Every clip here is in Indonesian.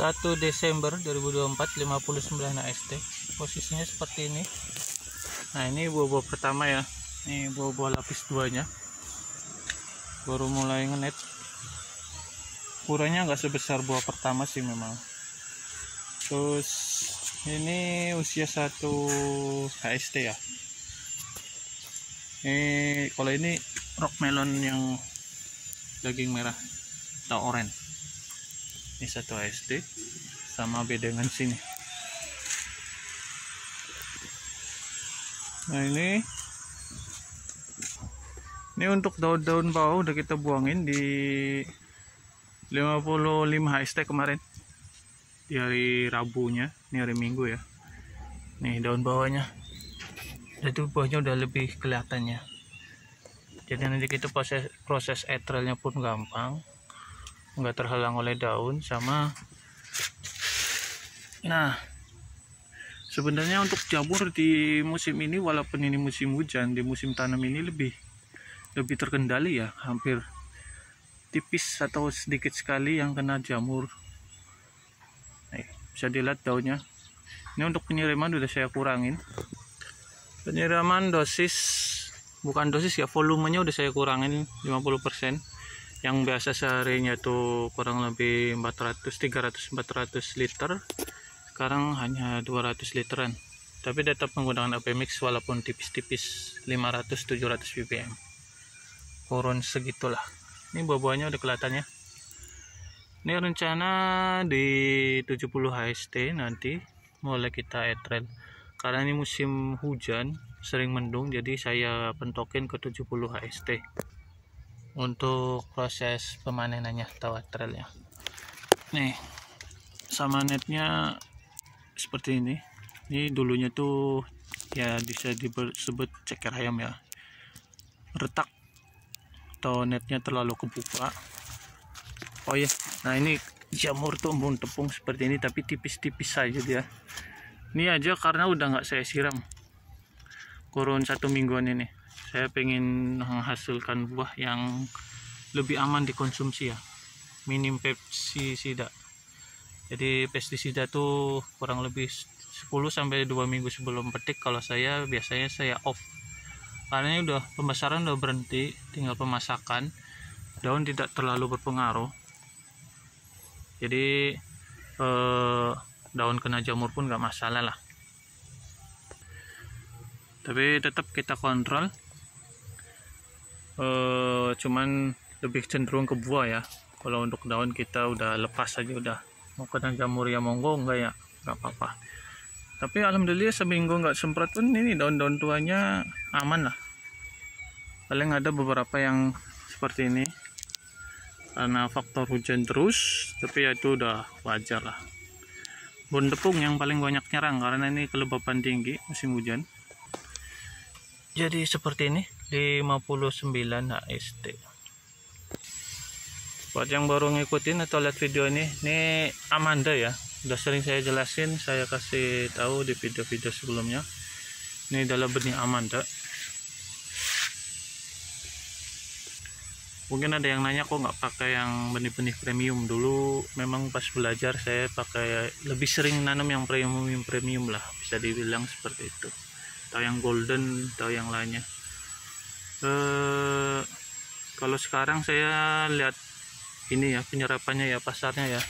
1 Desember 2024, 59 AST. Posisinya seperti ini. Nah, ini buah-buah pertama ya. Ini buah-buah lapis 2 nya baru mulai ngenet. Ukurannya nggak sebesar buah pertama sih memang. Terus ini usia 1 HST ya. Kalau ini rock melon yang daging merah atau oranye. Ini 1 HST sama beda dengan sini. Nah, ini untuk daun-daun bawah udah kita buangin di 55 HST kemarin di hari Rabunya. Ini hari Minggu ya. Nih daun bawahnya, itu buahnya udah lebih kelihatannya. Jadi nanti kita proses etrelnya pun gampang, nggak terhalang oleh daun sama. Nah, sebenarnya untuk jamur di musim ini, walaupun ini musim hujan, di musim tanam ini lebih terkendali ya. Hampir tipis atau sedikit sekali yang kena jamur. Bisa dilihat daunnya. Ini untuk penyiraman udah saya kurangin. Penyiraman bukan dosis ya, volumenya udah saya kurangin 50%. Yang biasa seharinya tuh kurang lebih 300-400 liter, sekarang hanya 200 literan. Tapi tetap menggunakan AP mix walaupun tipis-tipis, 500-700 ppm. Kurun segitulah. Ini buah-buahnya udah kelihatannya. Ini rencana di 70 HST nanti mulai kita etrel. Karena ini musim hujan, sering mendung, jadi saya pentokin ke 70 HST untuk proses pemanenannya atau etrelnya. Nih, sama netnya seperti ini. Ini dulunya tuh ya bisa disebut ceker ayam ya. Retak atau netnya terlalu kebuka. Oh ya, nah ini jamur tuh embun tepung seperti ini, tapi tipis-tipis saja dia. Ini aja karena udah nggak saya siram kurun 1 mingguan ini. Saya pengen menghasilkan buah yang lebih aman dikonsumsi ya, minim pestisida. Jadi pestisida tuh kurang lebih 10-2 minggu sebelum petik. Kalau saya biasanya saya off, karena ini udah pembesaran udah berhenti, tinggal pemasakan. Daun tidak terlalu berpengaruh, jadi daun kena jamur pun nggak masalah lah. Tapi tetap kita kontrol, cuman lebih cenderung ke buah ya. Kalau untuk daun kita udah lepas aja, udah mau kena jamur ya monggo, enggak ya nggak apa-apa. Tapi alhamdulillah seminggu nggak semprot pun ini daun-daun tuanya aman lah. Paling ada beberapa yang seperti ini karena faktor hujan terus, tapi ya itu udah wajar lah. Embun tepung yang paling banyak nyerang karena ini kelembapan tinggi musim hujan. Jadi seperti ini 59 HST. Buat yang baru ngikutin atau lihat video ini Amanda ya, udah sering saya jelasin, saya kasih tahu di video-video sebelumnya. Ini adalah benih Amanda. Mungkin ada yang nanya kok nggak pakai yang benih-benih premium. Dulu memang pas belajar saya pakai, lebih sering nanam yang premium lah, bisa dibilang seperti itu, atau yang golden atau yang lainnya. Kalau sekarang saya lihat ini ya, penyerapannya ya, pasarnya ya,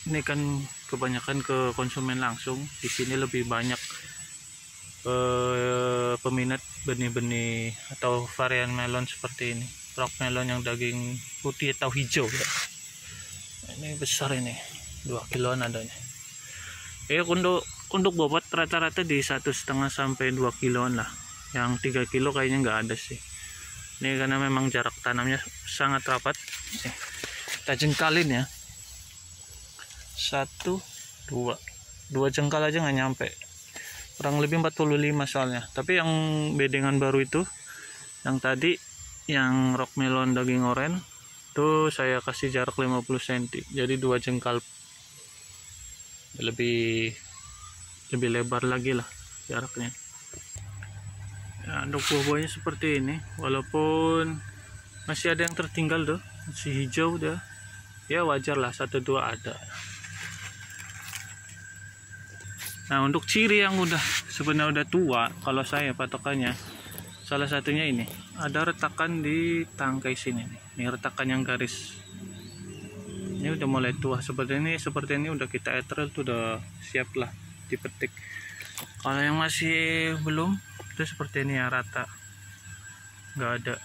ini kan kebanyakan ke konsumen langsung. Di sini lebih banyak peminat benih-benih atau varian melon seperti ini, rock melon yang daging putih atau hijau ya. Ini besar, ini 2 kiloan adanya. Untuk bobot rata-rata di 1,5 sampai 2 kiloan lah. Yang 3 kilo kayaknya nggak ada sih. Ini karena memang jarak tanamnya sangat rapat. Kita jengkalin ya, 2 jengkal aja nggak nyampe, kurang lebih 45 soalnya. Tapi yang bedengan baru itu, yang tadi yang rock melon daging oranye tuh saya kasih jarak 50 cm, jadi 2 jengkal lebih lebar lagi lah jaraknya ya. Untuk buah-buahnya seperti ini, walaupun masih ada yang tertinggal tuh, masih hijau dah. ya wajar lah 1-2 ada. Nah untuk ciri yang sebenarnya udah tua, kalau saya patokannya salah satunya ini, ada retakan di tangkai sini nih. Ini retakan yang garis ini udah mulai tua seperti ini udah kita etrel tuh udah siap lah dipetik. Kalau yang masih belum itu seperti ini ya, rata nggak ada.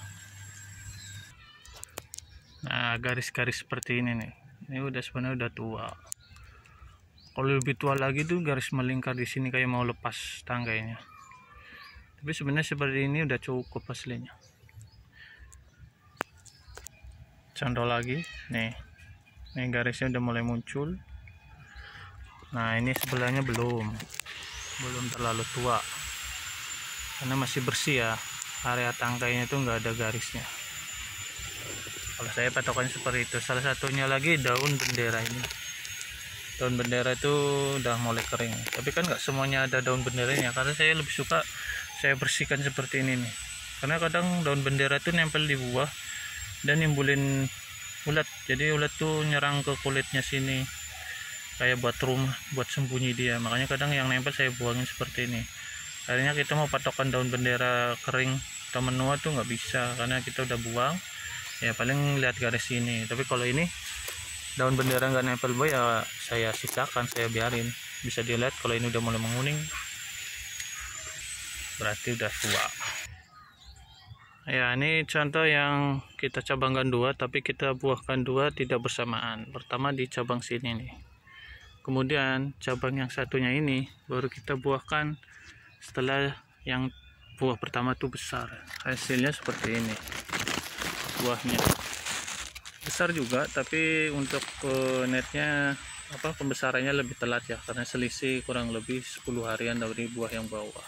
Nah garis-garis seperti ini nih, ini udah sebenarnya udah tua. Kalau lebih tua lagi tuh garis melingkar di sini kayak mau lepas tanggainya. Tapi sebenarnya seperti ini udah cukup aslinya. Contoh lagi nih, ini garisnya udah mulai muncul. Nah ini sebelahnya belum terlalu tua karena masih bersih ya, area tangkainya tuh nggak ada garisnya. Kalau saya patokannya seperti itu. Salah satunya lagi daun bendera ini. Daun bendera itu udah mulai kering, tapi kan nggak semuanya ada daun benderanya, karena saya lebih suka saya bersihkan seperti ini nih, karena kadang daun bendera itu nempel di buah dan nimbulin ulat. Jadi ulat tuh nyerang ke kulitnya sini kayak buat rumah, buat sembunyi dia. Makanya kadang yang nempel saya buangin seperti ini. Akhirnya kita mau patokan daun bendera kering atau menua tuh nggak bisa, karena kita udah buang ya, paling lihat garis ini. Tapi kalau ini daun bendera nggak nempel boy ya, saya sisakan, saya biarin. Bisa dilihat kalau ini udah mulai menguning, berarti udah tua ya. Ini contoh yang kita cabangkan 2 tapi kita buahkan 2 tidak bersamaan. Pertama di cabang sini nih, kemudian cabang yang satunya ini baru kita buahkan setelah yang buah pertama tuh besar. Hasilnya seperti ini, buahnya besar juga, tapi untuk netnya pembesarannya lebih telat ya, karena selisih kurang lebih 10 harian dari buah yang bawah.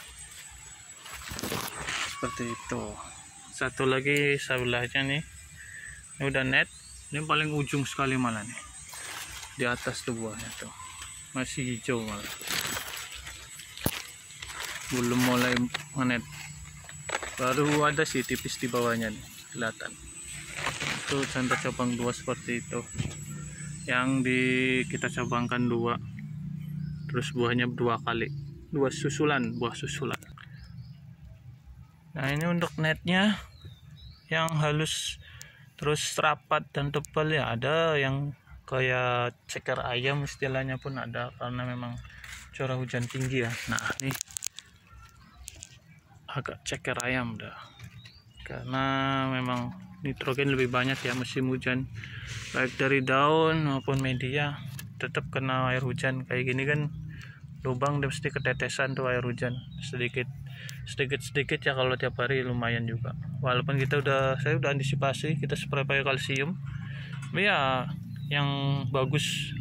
Seperti itu. Satu lagi sebelahnya nih, ini udah net, ini paling ujung sekali malah nih, di atas tuh buahnya tuh masih hijau, malah belum mulai menet, baru ada sih tipis di bawahnya nih kelihatan. Itu contoh cabang 2 seperti itu, yang kita cabangkan 2 terus buahnya 2 kali, 2 susulan, buah susulan. Nah ini untuk netnya yang halus terus rapat dan tebal ya, ada yang kayak ceker ayam istilahnya pun ada, karena memang curah hujan tinggi ya. Nah ini agak ceker ayam dah, karena memang nitrogen lebih banyak ya musim hujan, baik dari daun maupun media tetap kena air hujan. Kayak gini kan lubang pasti ketetesan tuh air hujan sedikit ya, kalau tiap hari lumayan juga. Walaupun saya udah antisipasi, kita spray pakai kalsium ya, yang bagus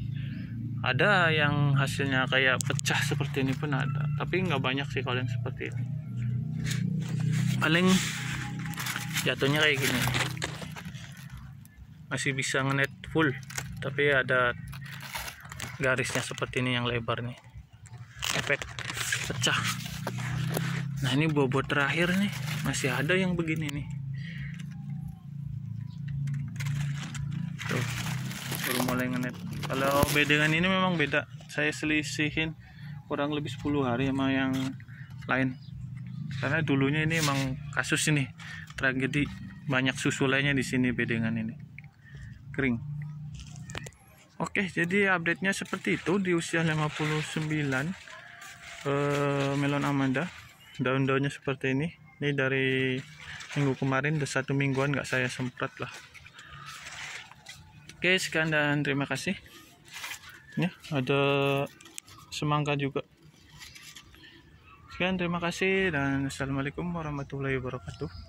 ada, yang hasilnya kayak pecah seperti ini pun ada, tapi nggak banyak sih kalau yang seperti ini. Paling jatuhnya kayak gini, masih bisa ngenet full, tapi ada garisnya seperti ini yang lebar nih, efek pecah. Nah ini bobot terakhir nih, masih ada yang begini nih tuh, baru mulai ngenet. Kalau bedengan ini memang beda, saya selisihin kurang lebih 10 hari sama yang lain, karena dulunya ini emang kasus ini tragedi, banyak susulannya di sini bedengan ini kering. Oke, jadi update nya seperti itu di usia 59 melon Amanda. Daun-daunnya seperti ini. Ini dari minggu kemarin, udah 1 mingguan nggak saya semprot lah. Oke, sekian dan terima kasih ya. Ada semangka juga. Sekian, terima kasih dan assalamualaikum warahmatullahi wabarakatuh.